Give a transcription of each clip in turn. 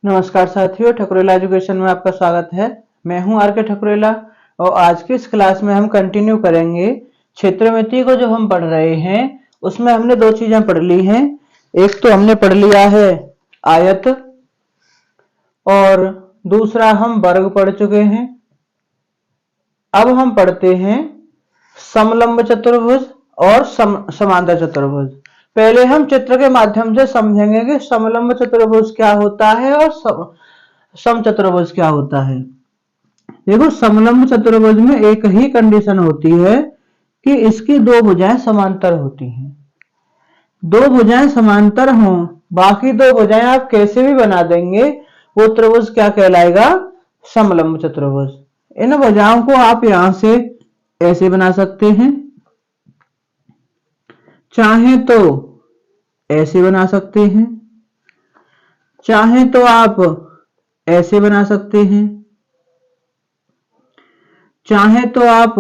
नमस्कार साथियों, ठकुरेला एजुकेशन में आपका स्वागत है। मैं हूं आर के ठकुरेला और आज की इस क्लास में हम कंटिन्यू करेंगे क्षेत्रमिति को। जो हम पढ़ रहे हैं उसमें हमने दो चीजें पढ़ ली हैं। एक तो हमने पढ़ लिया है आयत और दूसरा हम वर्ग पढ़ चुके हैं। अब हम पढ़ते हैं समलंब चतुर्भुज और समांतर चतुर्भुज। पहले हम चित्र के माध्यम से समझेंगे कि समलंब चतुर्भुज क्या होता है और समचतुर्भुज क्या होता है। देखो, समलंब चतुर्भुज में एक ही कंडीशन होती है कि इसकी दो भुजाएं समांतर होती हैं। दो भुजाएं समांतर हों, बाकी दो भुजाएं आप कैसे भी बना देंगे, वो त्रिभुज क्या कहलाएगा? समलंब चतुर्भुज। इन भुजाओं को आप यहां से ऐसे बना सकते हैं, चाहे तो ऐसे बना सकते हैं, चाहे तो आप ऐसे बना सकते हैं, चाहे तो आप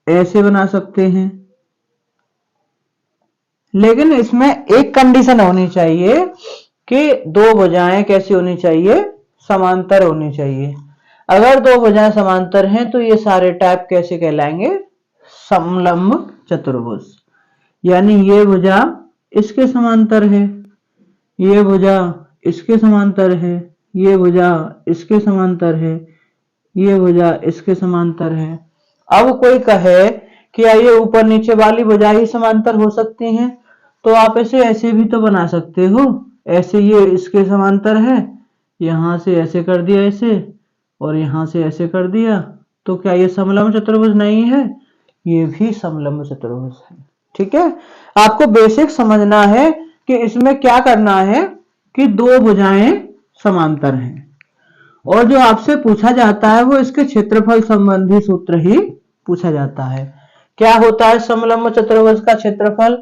ऐसे बना सकते हैं। लेकिन इसमें एक कंडीशन होनी चाहिए कि दो भुजाएं कैसी होनी चाहिए? समांतर होनी चाहिए। अगर दो भुजाएं समांतर हैं तो ये सारे टाइप कैसे कहलाएंगे? समलंब चतुर्भुज। यानी ये भुजा इसके समांतर है, ये भुजा इसके समांतर है, ये भुजा इसके समांतर है, ये भुजा इसके समांतर है। अब कोई कहे कि ये ऊपर नीचे वाली भुजा ही समांतर हो सकती हैं, तो आप इसे ऐसे भी तो बना सकते हो। ऐसे ये इसके समांतर है, यहां से ऐसे कर दिया ऐसे, और यहां से ऐसे कर दिया, तो क्या ये समलंब चतुर्भुज नहीं है? ये भी समलंब चतुर्भुज है। ठीक है, आपको बेसिक समझना है कि इसमें क्या करना है कि दो भुजाएं समांतर हैं, और जो आपसे पूछा जाता है वो इसके क्षेत्रफल संबंधी सूत्र ही पूछा जाता है। क्या होता है समलंब चतुर्भुज का क्षेत्रफल?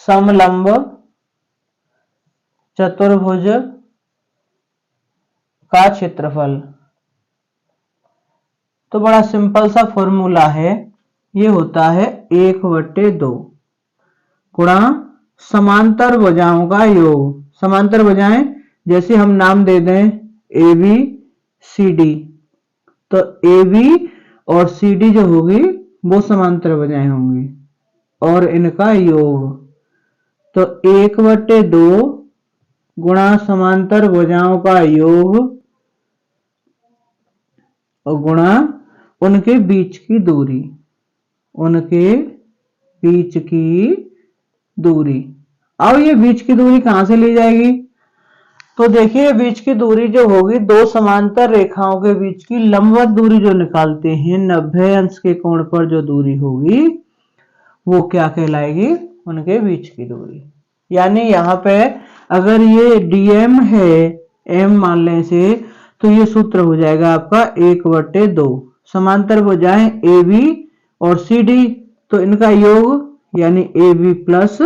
समलंब चतुर्भुज का क्षेत्रफल तो बड़ा सिंपल सा फॉर्मूला है, ये होता है 1/2 गुणा समांतर भुजाओं का योग। समांतर भुजाएं जैसे हम नाम दे दें ए बी सी डी, तो ए बी और सी डी जो होगी वो समांतर भुजाएं होंगी, और इनका योग तो 1/2 गुणा समांतर भुजाओं का योग और गुणा उनके बीच की दूरी, उनके बीच की दूरी। अब ये बीच की दूरी कहां से ली जाएगी? तो देखिए, बीच की दूरी जो होगी, दो समांतर रेखाओं के बीच की लंबवत दूरी जो निकालते हैं 90 अंश के कोण पर जो दूरी होगी वो क्या कहलाएगी? उनके बीच की दूरी। यानी यहाँ पे अगर ये डीएम है, एम मान लें से, तो ये सूत्र हो जाएगा आपका 1/2। समांतर भुजाएं ए बी और सी डी, तो इनका योग यानी A B plus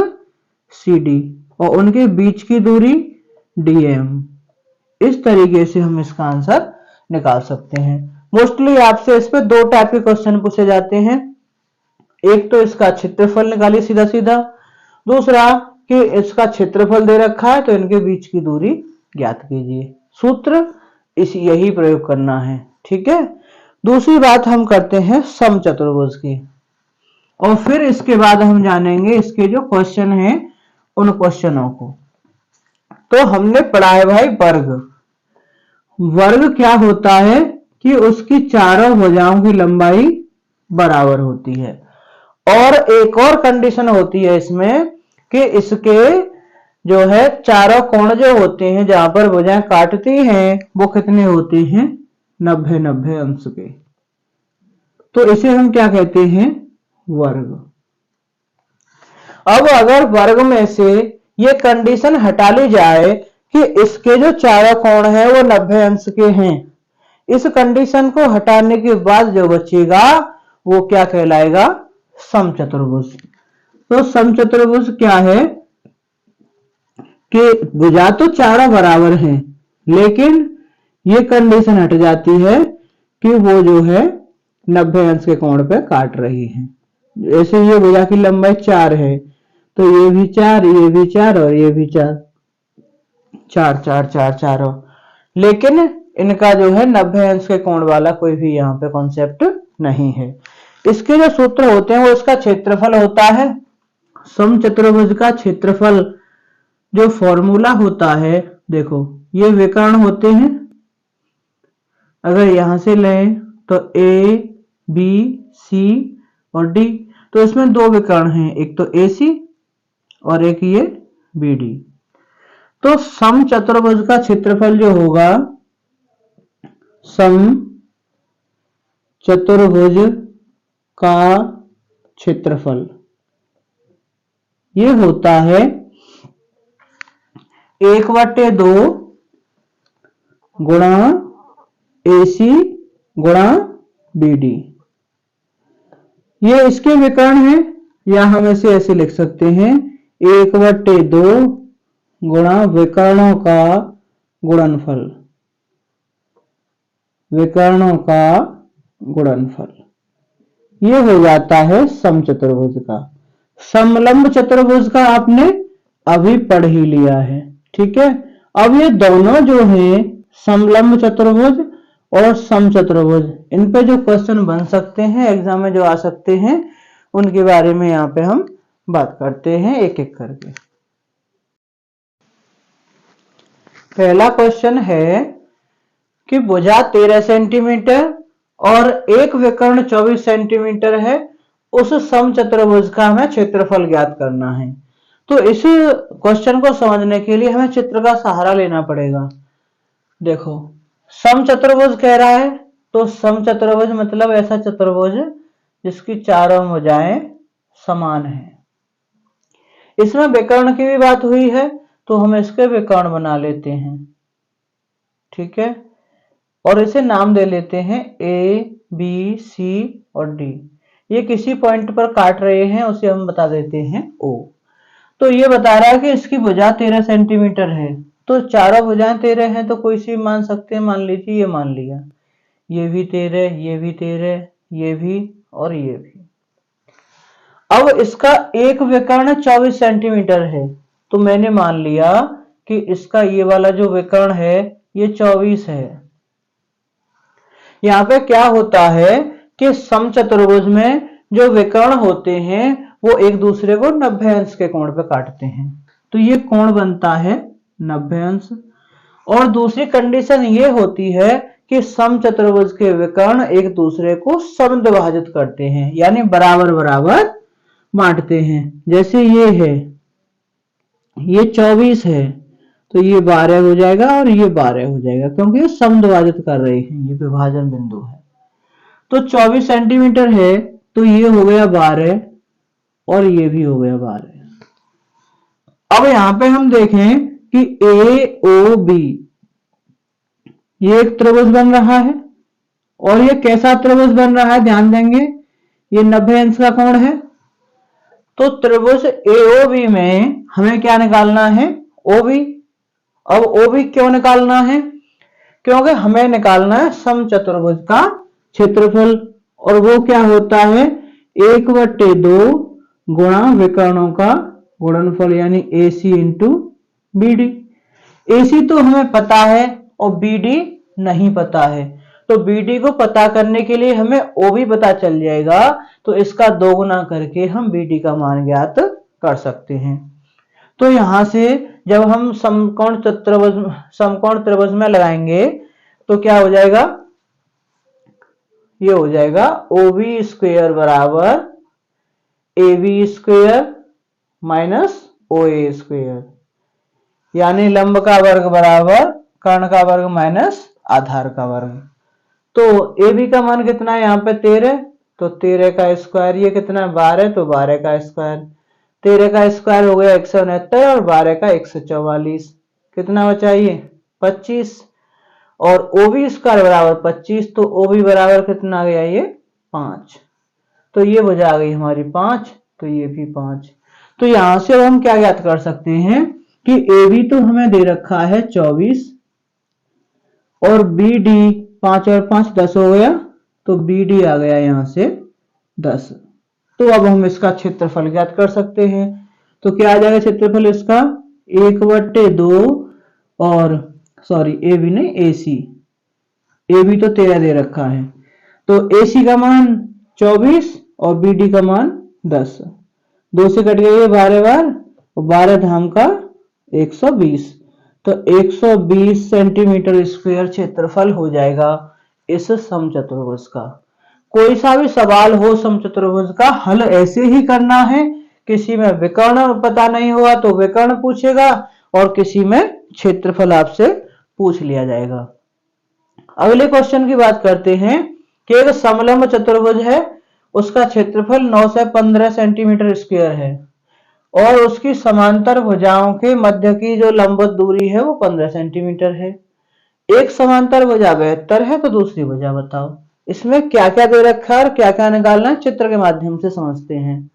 C D, और उनके बीच की दूरी डीएम। इस तरीके से हम इसका आंसर निकाल सकते हैं। मोस्टली आपसे इस पे दो टाइप के क्वेश्चन पूछे जाते हैं। एक तो इसका क्षेत्रफल निकालिए सीधा सीधा, दूसरा कि इसका क्षेत्रफल दे रखा है तो इनके बीच की दूरी ज्ञात कीजिए। सूत्र यही प्रयोग करना है। ठीक है, दूसरी बात हम करते हैं समचतुर्भुज की, और फिर इसके बाद हम जानेंगे इसके जो क्वेश्चन हैं उन क्वेश्चनों को। तो हमने पढ़ा है भाई वर्ग। वर्ग क्या होता है कि उसकी चारों भुजाओं की लंबाई बराबर होती है, और एक और कंडीशन होती है इसमें कि इसके जो है चारों कोण जो होते हैं जहां पर भुजाएं काटती हैं वो कितने होते हैं? 90 अंश के। तो इसे हम क्या कहते हैं? वर्ग। अब अगर वर्ग में से ये कंडीशन हटा ली जाए कि इसके जो चारों कोण हैं वो 90 अंश के हैं, इस कंडीशन को हटाने के बाद जो बचेगा वो क्या कहलाएगा? समचतुर्भुज। तो समचतुर्भुज क्या है कि भुजा तो चारों बराबर हैं, लेकिन ये कंडीशन हट जाती है कि वो जो है 90 अंश के कोण पे काट रही है। जैसे ये भुजा की लंबाई 4 है, तो ये भी 4, ये भी 4 और ये भी 4, चार चार चार चारों, लेकिन इनका जो है 90 अंश के कोण वाला कोई भी यहाँ पे कॉन्सेप्ट नहीं है। इसके जो सूत्र होते हैं वो इसका क्षेत्रफल होता है। समचतुर्भुज का क्षेत्रफल जो फॉर्मूला होता है, देखो ये विकर्ण होते हैं, अगर यहां से लें तो ए बी सी और डी, तो इसमें दो विकर्ण हैं, एक तो ए सी और एक ये बी डी। तो समचतुर्भुज का क्षेत्रफल जो होगा, समचतुर्भुज का क्षेत्रफल ये होता है 1/2 गुणा AC गुणा BD। ये इसके विकर्ण है, या हम इसे ऐसे लिख सकते हैं 1/2 गुणा विकर्णों का गुणनफल, विकर्णों का गुणनफल। ये हो जाता है समचतुर्भुज का। समलंब चतुर्भुज का आपने अभी पढ़ ही लिया है, ठीक है। अब ये दोनों जो हैं, समलंब चतुर्भुज और समचतुर्भुज, इन पे जो क्वेश्चन बन सकते हैं एग्जाम में, जो आ सकते हैं, उनके बारे में यहाँ पे हम बात करते हैं एक एक करके। पहला क्वेश्चन है कि भुजा 13 सेंटीमीटर और एक विकर्ण 24 सेंटीमीटर है, उस समचतुर्भुज का हमें क्षेत्रफल ज्ञात करना है। तो इस क्वेश्चन को समझने के लिए हमें चित्र का सहारा लेना पड़ेगा। देखो समचतुर्भुज कह रहा है, तो समचतुर्भुज मतलब ऐसा चतुर्भुज जिसकी चारों भुजाएं समान है। इसमें विकर्ण की भी बात हुई है, तो हम इसके विकर्ण बना लेते हैं, ठीक है, और इसे नाम दे लेते हैं ए बी सी और डी। ये किसी पॉइंट पर काट रहे हैं, उसे हम बता देते हैं ओ। तो ये बता रहा है कि इसकी भुजा 13 सेंटीमीटर है, तो चारों भुजाएं 13 हैं, तो कोई सी मान सकते हैं। मान लीजिए ये मान लिया, ये भी 13, ये भी 13, ये भी और ये भी। अब इसका एक विकर्ण 24 सेंटीमीटर है, तो मैंने मान लिया कि इसका ये वाला जो विकर्ण है ये 24 है। यहाँ पे क्या होता है कि समचतुर्भुज में जो विकर्ण होते हैं वो एक दूसरे को 90 अंश के कोण पे काटते हैं, तो ये कोण बनता है 90 अंश। और दूसरी कंडीशन ये होती है कि समचतुर्भुज के विकर्ण एक दूसरे को समद्विभाजित करते हैं, यानी बराबर बराबर बांटते हैं। जैसे ये है, ये 24 है, तो ये 12 हो जाएगा और ये 12 हो जाएगा, क्योंकि ये समद्विभाजित कर रहे हैं, ये विभाजन बिंदु है। तो 24 सेंटीमीटर है, तो ये हो गया 12 और ये भी हो गया 12। अब यहां पे हम देखें कि AOB ये एक त्रिभुज बन रहा है, और ये कैसा त्रिभुज बन रहा है ध्यान देंगे, ये 90 अंश का कोण है। तो त्रिभुज AOB में हमें क्या निकालना है, OB। अब OB क्यों निकालना है, क्योंकि हमें निकालना है समचतुर्भुज का क्षेत्रफल, और वो क्या होता है 1/2 गुणा विकर्णों का गुणनफल, यानी AC इंटू BD। AC तो हमें पता है और BD नहीं पता है, तो BD को पता करने के लिए हमें OB पता चल जाएगा, तो इसका 2 गुना करके हम BD का मान ज्ञात कर सकते हैं। तो यहां से जब हम समकोण त्रिभुज में लगाएंगे तो क्या हो जाएगा, ये हो जाएगा OB स्क्वायर बराबर AB square minus OA square, यानी लंब का वर्ग बराबर कर्ण का वर्ग माइनस आधार का वर्ग। तो AB का मान कितना है यहाँ पे 13, तो 13 का स्क्वायर, ये कितना है 12, तो 12 का स्क्वायर, 13 का स्क्वायर हो गया 169 और 12 का 144, कितना बचा ये 25, और OB स्क्वायर बराबर 25, तो OB बराबर कितना आ गया ये 5, तो ये भुजा आ गई हमारी 5, तो ये भी 5। तो यहां से अब हम क्या ज्ञात कर सकते हैं कि AB तो हमें दे रखा है 24 और BD 5 और 5 10 हो गया, तो BD आ गया यहां से 10। तो अब हम इसका क्षेत्रफल ज्ञात कर सकते हैं। तो क्या आ जाएगा क्षेत्रफल इसका 1/2 और सॉरी ए बी नहीं ए सी, ए बी तो 13 दे रखा है, तो ए सी का मान 24 और बी डी का मान 10, 2 से कट गई 12 बार और 12 धाम का 120, तो 120 सेंटीमीटर स्क्वायर क्षेत्रफल हो जाएगा इस समचतुर्भुज का। कोई सा भी सवाल हो समचतुर्भुज का हल ऐसे ही करना है, किसी में विकर्ण पता नहीं हुआ तो विकर्ण पूछेगा और किसी में क्षेत्रफल आपसे पूछ लिया जाएगा। अगले क्वेश्चन की बात करते हैं कि एक समलंब चतुर्भुज है, उसका क्षेत्रफल 9 से 15 सेंटीमीटर स्क्वायर है और उसकी समांतर भुजाओं के मध्य की जो लंबवत दूरी है वो 15 सेंटीमीटर है। एक समांतर भुजा 72 है, तो दूसरी भुजा बताओ। इसमें क्या क्या दे रखा है और क्या क्या निकालना है चित्र के माध्यम से समझते हैं।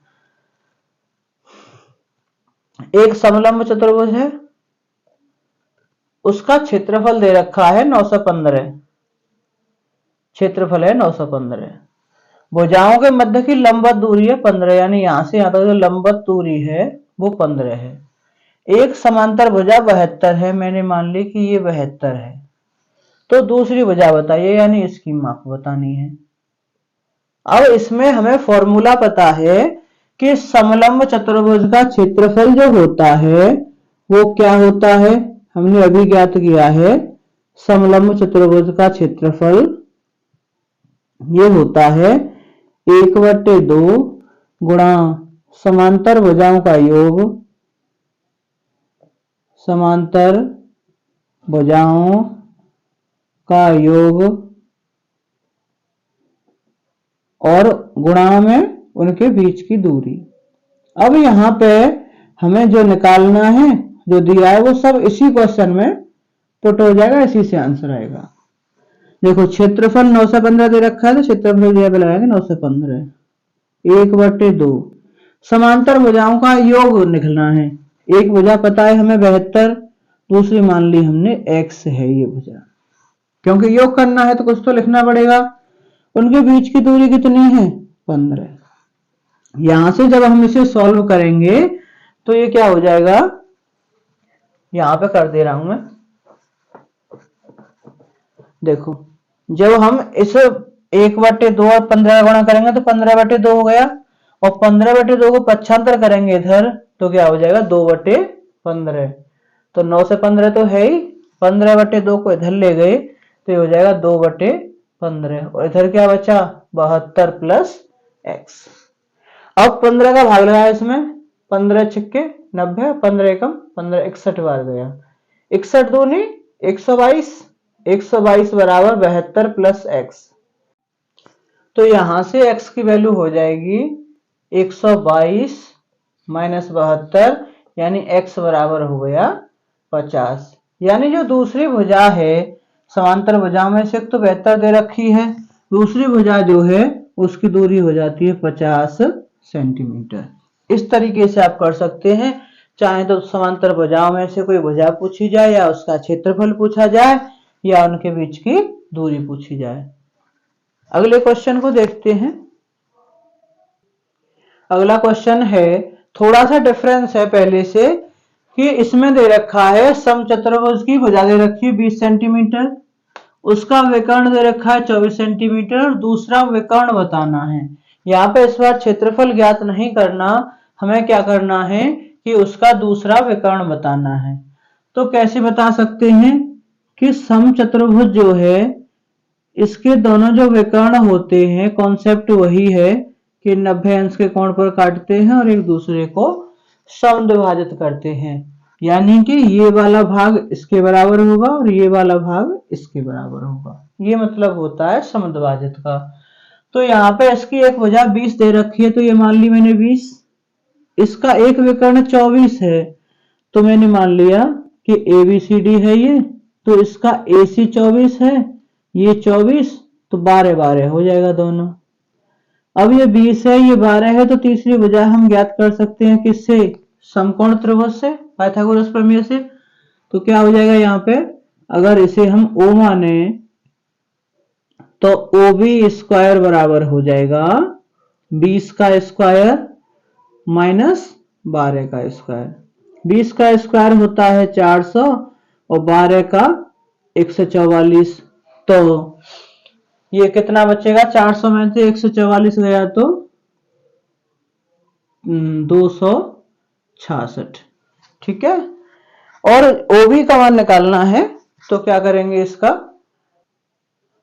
एक समलंब चतुर्भुज है, उसका क्षेत्रफल दे रखा है 915, क्षेत्रफल है 915, भुजाओं के मध्य की लंबवत दूरी है 15, यानी यहां से यहां तक जो लंबवत दूरी है वो 15 है। एक समांतर भुजा 72 है, मैंने मान ली कि ये 72 है, तो दूसरी भुजा बताइए, यानी इसकी माप बतानी है। अब इसमें हमें फॉर्मूला पता है कि समलंब चतुर्भुज का क्षेत्रफल जो होता है वो क्या होता है, हमने अभी ज्ञात किया है। समलंब चतुर्भुज का क्षेत्रफल ये होता है 1/2 गुणा समांतर भुजाओं का योग, समांतर भुजाओं का योग और गुणा में उनके बीच की दूरी। अब यहाँ पे हमें जो निकालना है, जो दिया है वो सब इसी क्वेश्चन में पुट हो जाएगा, इसी से आंसर आएगा। देखो क्षेत्रफल 9 से 15 दे रखा है, तो क्षेत्रफल दिया पे लगाएंगे 9 से 15, 1/2 समांतर भुजाओं का योग निकलना है। एक भुजा पता है हमें 72, दूसरी मान ली हमने x है ये भुजा, क्योंकि योग करना है तो कुछ तो लिखना पड़ेगा। उनके बीच की दूरी कितनी है 15। यहां से जब हम इसे सॉल्व करेंगे तो ये क्या हो जाएगा, यहां पे कर दे रहा हूं मैं। देखो जब हम इस 1/2 और 15 गुणा करेंगे तो 15/2 हो गया, और 15/2 को पक्षांतर करेंगे इधर तो क्या हो जाएगा 2/15। तो 9 से 15 तो है ही, 15/2 को इधर ले गए तो ये हो जाएगा 2/15, और इधर क्या बचा 72 प्लस x। अब 15 का भाग लगाया इसमें, 15 छक्के 90, 15 एकम 15, 61 बार गया, 61 दूनी 122, 122 बराबर 72 प्लस x। तो यहां से x की वैल्यू हो जाएगी 122 माइनस 72, यानी x बराबर हो गया 50। यानी जो दूसरी भुजा है, समांतर भुजाओं में से तो 72 दे रखी है, दूसरी भुजा जो है उसकी दूरी हो जाती है 50 सेंटीमीटर। इस तरीके से आप कर सकते हैं, चाहे तो समांतर भुजाओं में से कोई भुजा पूछी जाए या उसका क्षेत्रफल पूछा जाए या उनके बीच की दूरी पूछी जाए। अगले क्वेश्चन को देखते हैं। अगला क्वेश्चन है, थोड़ा सा डिफरेंस है पहले से, कि इसमें दे रखा है समचतुर्भुज की भुजा दे रखी है 20 सेंटीमीटर, उसका विकर्ण दे रखा है 24 सेंटीमीटर और दूसरा विकर्ण बताना है। यहाँ पे इस बार क्षेत्रफल ज्ञात नहीं करना, हमें क्या करना है कि उसका दूसरा विकर्ण बताना है। तो कैसे बता सकते हैं कि समचतुर्भुज जो है इसके दोनों जो विकर्ण होते हैं, कॉन्सेप्ट वही है कि 90 अंश के कोण पर काटते हैं और एक दूसरे को समद्विभाजित करते हैं, यानी कि ये वाला भाग इसके बराबर होगा और ये वाला भाग इसके बराबर होगा। ये मतलब होता है समद्विभाजित का। तो यहाँ पे इसकी एक भुजा 20 दे रखी है, तो ये मान ली मैंने 20, इसका एक विकर्ण 24 है, तो मैंने मान लिया कि ABCD है ये, तो इसका AC 24 है, ये 24, तो 12 हो जाएगा दोनों। अब ये 20 है, ये 12 है, तो तीसरी भुजा हम ज्ञात कर सकते हैं किससे, समकोण त्रिभुज से, पाइथागोरस प्रमेय से। तो क्या हो जाएगा यहाँ पे, अगर इसे हम O माने तो OB स्क्वायर बराबर हो जाएगा 20 का स्क्वायर माइनस 12 का स्क्वायर। 20 का स्क्वायर होता है 400 और 12 का 144। तो ये कितना बचेगा, 400 में से 144 गया तो 266। ठीक है। और ओबी का मान निकालना है तो क्या करेंगे, इसका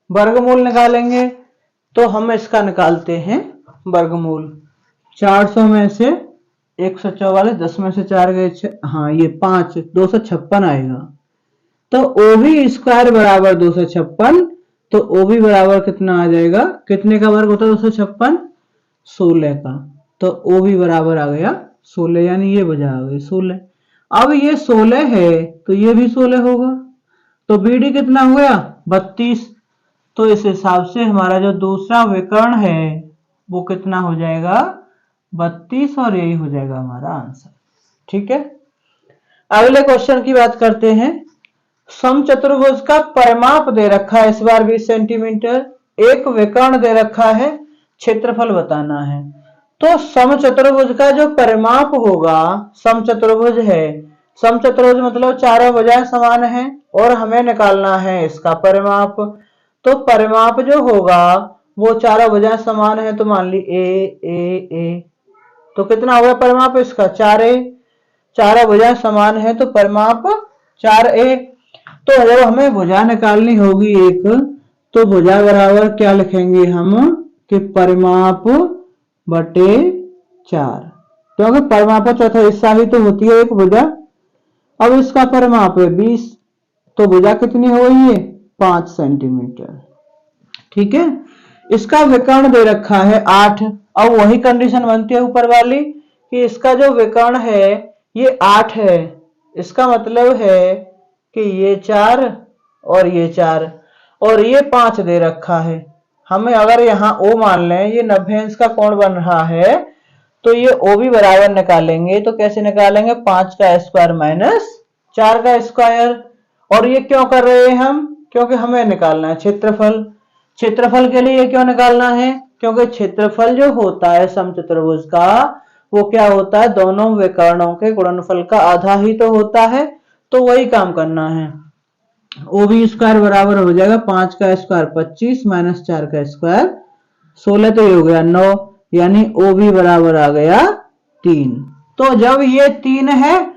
वर्गमूल निकालेंगे। तो हम इसका निकालते हैं वर्गमूल। 400 में से 144, 10 में से 4 गए, हाँ ये 5, 256 आएगा। तो ओबी स्क्वायर बराबर 256। तो ओबी बराबर कितना आ जाएगा, कितने का वर्ग होता है 256, 16 का। तो ओबी बराबर आ गया 16, यानी ये वजह आ गई 16। अब ये 16 है तो ये भी 16 होगा। तो बीडी कितना हो गया, 32। तो इस हिसाब से हमारा जो दूसरा विकर्ण है वो कितना हो जाएगा, 32, और यही हो जाएगा हमारा आंसर। ठीक है। अगले क्वेश्चन की बात करते हैं। समचतुर्भुज का परिमाप दे रखा है, इस बार 20 सेंटीमीटर। एक विकर्ण दे रखा है, क्षेत्रफल बताना है। तो समचतुर्भुज का जो परिमाप होगा, समचतुर्भुज है, समचतुर्भुज मतलब चारों भुजाएं समान हैं और हमें निकालना है इसका परिमाप। तो परिमाप जो होगा वो चारों भुजाएं समान है, तो मान ली ए। तो कितना होगा परिमाप इसका, 4a। चारों भुजाएं समान है तो परिमाप 4a। तो जब हमें भुजा निकालनी होगी एक, तो भुजा बराबर क्या लिखेंगे हम, कि परिमाप बटे 4, क्योंकि परिमाप चौथा हिस्सा ही तो होती है एक भुजा। अब इसका परिमाप है 20, तो भुजा कितनी हो गई है, 5 सेंटीमीटर। ठीक है। इसका विकर्ण दे रखा है 8। अब वही कंडीशन बनती है ऊपर वाली, कि इसका जो विकर्ण है ये 8 है। इसका मतलब है कि ये 4 और ये 4 और ये 5 दे रखा है। हमें अगर यहाँ O मान लें, ये 90 अंश का कोण बन रहा है, तो ये O भी बराबर निकालेंगे। तो कैसे निकालेंगे, 5 का स्क्वायर माइनस 4 का स्क्वायर। और ये क्यों कर रहे हैं हम, क्योंकि हमें निकालना है क्षेत्रफल। क्षेत्रफल के लिए क्यों निकालना है, क्योंकि क्षेत्रफल जो होता है समचतुर्भुज का वो क्या होता है, दोनों विकर्णों के गुणनफल का आधा ही तो होता है। तो वही काम करना है। ओ बी स्क्वायर बराबर हो जाएगा 5 का स्क्वायर 25 माइनस 4 का स्क्वायर 16, तो ये हो गया 9, यानी ओ बी बराबर आ गया 3। तो जब ये 3 है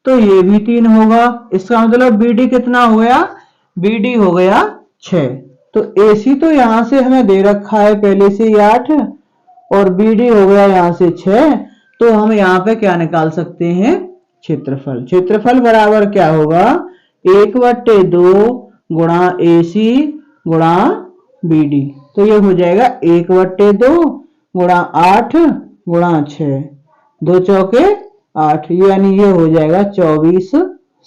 तो ये भी 3 होगा। इसका मतलब बीडी कितना हो गया, बीडी हो गया 6। तो एसी तो यहां से हमें दे रखा है पहले से 8 और बीडी हो गया यहां से 6। तो हम यहाँ पे क्या निकाल सकते हैं, क्षेत्रफल। क्षेत्रफल बराबर क्या होगा, 1/2 गुणा एसी गुणा बीडी। तो ये हो जाएगा 1/2 गुणा 8 गुणा 6, 2 चौके 8, यानी ये हो जाएगा 24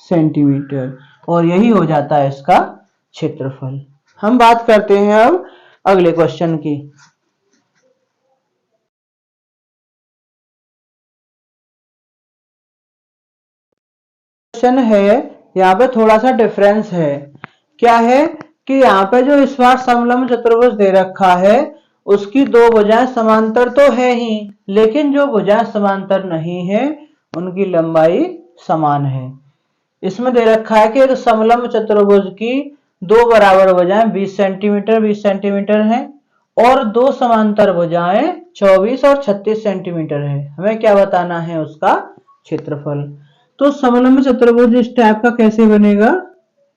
सेंटीमीटर। और यही हो जाता है इसका क्षेत्रफल। हम बात करते हैं अब अगले क्वेश्चन की। क्वेश्चन है, यहाँ पे थोड़ा सा डिफरेंस है। क्या है कि यहाँ पे जो इस बार समलंब चतुर्भुज दे रखा है उसकी दो भुजाएं समांतर तो है ही, लेकिन जो भुजाएं समांतर नहीं है उनकी लंबाई समान है। इसमें दे रखा है कि एक समलंब चतुर्भुज की दो बराबर भुजाएं 20 सेंटीमीटर 20 सेंटीमीटर है और दो समांतर भुजाएं 24 और 36 सेंटीमीटर है। हमें क्या बताना है, उसका क्षेत्रफल। तो समलंब चतुर्भुज इस टाइप का कैसे बनेगा,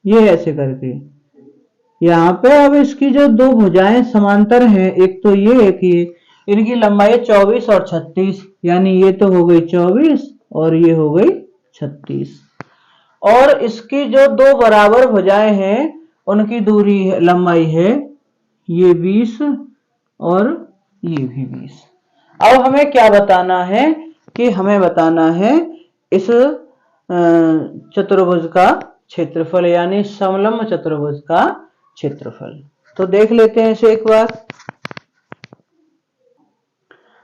ये ऐसे करके यहाँ पे अब इसकी जो दो भुजाएं समांतर हैं, एक तो ये एक ये, इनकी लंबाई 24 और 36, यानी ये तो हो गई 24 और ये हो गई 36। और इसकी जो दो बराबर भुजाएं हैं उनकी दूरी लंबाई है ये 20 और ये भी 20। अब हमें क्या बताना है, कि हमें बताना है इस चतुर्भुज का क्षेत्रफल, यानी समलंब चतुर्भुज का क्षेत्रफल। तो देख लेते हैं इसे एक बार।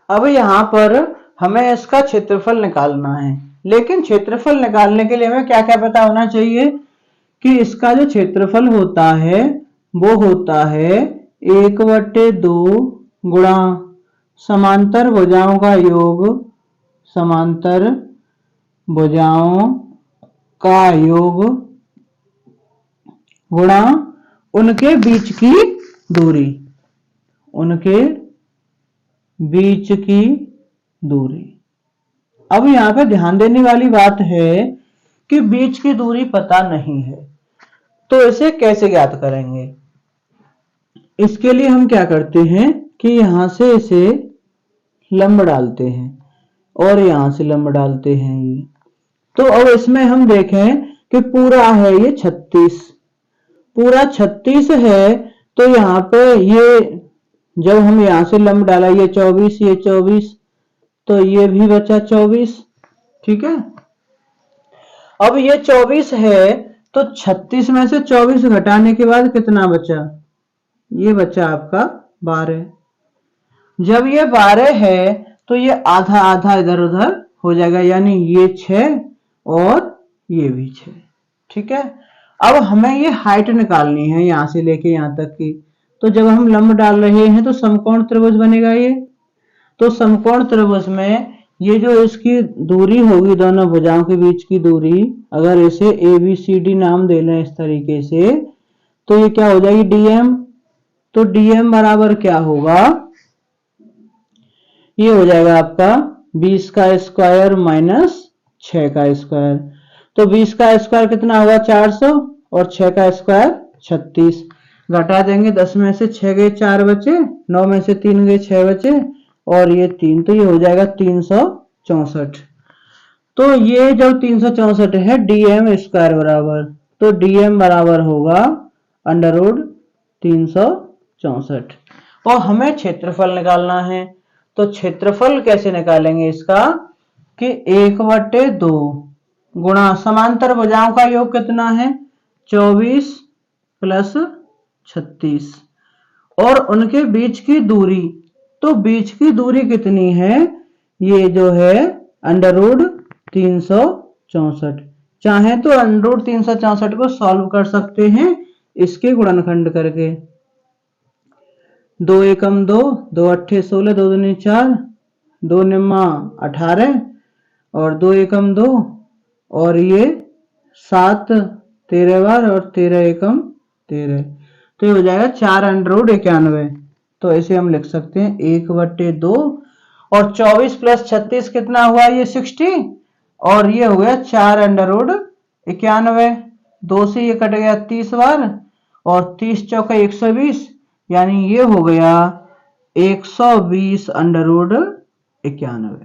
अब यहां पर हमें इसका क्षेत्रफल निकालना है, लेकिन क्षेत्रफल निकालने के लिए हमें क्या क्या पता होना चाहिए, कि इसका जो क्षेत्रफल होता है वो होता है 1/2 गुणा समांतर भुजाओं का योग, समांतर भुजाओं का योग गुणा उनके बीच की दूरी, उनके बीच की दूरी। अब यहां पे ध्यान देने वाली बात है कि बीच की दूरी पता नहीं है, तो इसे कैसे ज्ञात करेंगे। इसके लिए हम क्या करते हैं कि यहां से इसे लंब डालते हैं और यहां से लंब डालते हैं ये। तो अब इसमें हम देखें कि पूरा है ये 36, पूरा 36 है, तो यहाँ पे ये जब हम यहां से लंब डाला ये 24, ये 24, तो ये भी बचा 24। ठीक है, अब ये 24 है, तो 36 में से 24 घटाने के बाद कितना बचा, ये बचा आपका 12। जब ये 12 है तो ये आधा आधा इधर उधर हो जाएगा, यानी ये 6 और ये भी 6। ठीक है, अब हमें ये हाइट निकालनी है यहां से लेके यहां तक की। तो जब हम लंब डाल रहे हैं तो समकोण त्रिभुज बनेगा ये। तो समकोण त्रिभुज में ये जो इसकी दूरी होगी दोनों भुजाओं के बीच की दूरी, अगर इसे ABCD नाम दे लें इस तरीके से, तो ये क्या हो जाएगी DM। तो DM बराबर क्या होगा, ये हो जाएगा आपका 20 का स्क्वायर माइनस 6 का स्क्वायर। तो 20 का स्क्वायर कितना होगा 400 और 6 का स्क्वायर 36। घटा देंगे, 10 में से 6 गए 4 बचे, 9 में से 3 गए 6 बचे और ये 3, तो ये हो जाएगा 364। तो ये जब 364 है DM स्क्वायर बराबर, तो DM बराबर होगा √364। और हमें क्षेत्रफल निकालना है। तो क्षेत्रफल कैसे निकालेंगे इसका कि 1/2 गुणा समांतर भुजाओं का योग कितना है 24 प्लस 36 और उनके बीच की दूरी। तो बीच की दूरी कितनी है, ये जो है √364। चाहे तो √364 को सॉल्व कर सकते हैं इसके गुणनखंड करके। 2 एकम 2, 2 अट्ठे 16, 2 दूनी 4, 2 निम्मा 18 और 2 एकम 2 और ये 7 13 बार और 13 एकम 13, तो ये हो जाएगा 4√91। तो ऐसे हम लिख सकते हैं 1/2 और 24 प्लस 36 कितना हुआ ये 60 और ये हो गया 4√91। 2 से ये कट गया 30 बार और 30 चौका 120, यानी ये हो गया 120√91।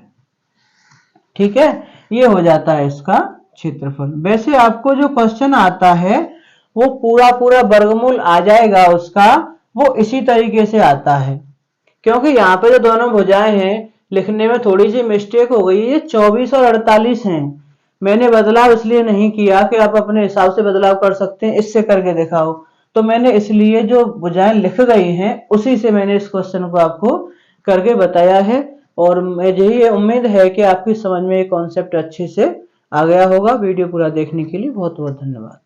ठीक है, ये हो जाता है इसका क्षेत्रफल। वैसे आपको जो क्वेश्चन आता है वो पूरा पूरा वर्गमूल आ जाएगा उसका, वो इसी तरीके से आता है। क्योंकि यहाँ पे जो दोनों भुजाएं हैं लिखने में थोड़ी सी मिस्टेक हो गई, ये 24 और 48 हैं। मैंने बदलाव इसलिए नहीं किया कि आप अपने हिसाब से बदलाव कर सकते हैं, इससे करके दिखाओ, तो मैंने इसलिए जो भुजाएं लिख गई हैं उसी से मैंने इस क्वेश्चन को आपको करके बताया है। और मुझे ये उम्मीद है कि आपकी समझ में ये कॉन्सेप्ट अच्छे से आ गया होगा। वीडियो पूरा देखने के लिए बहुत बहुत धन्यवाद।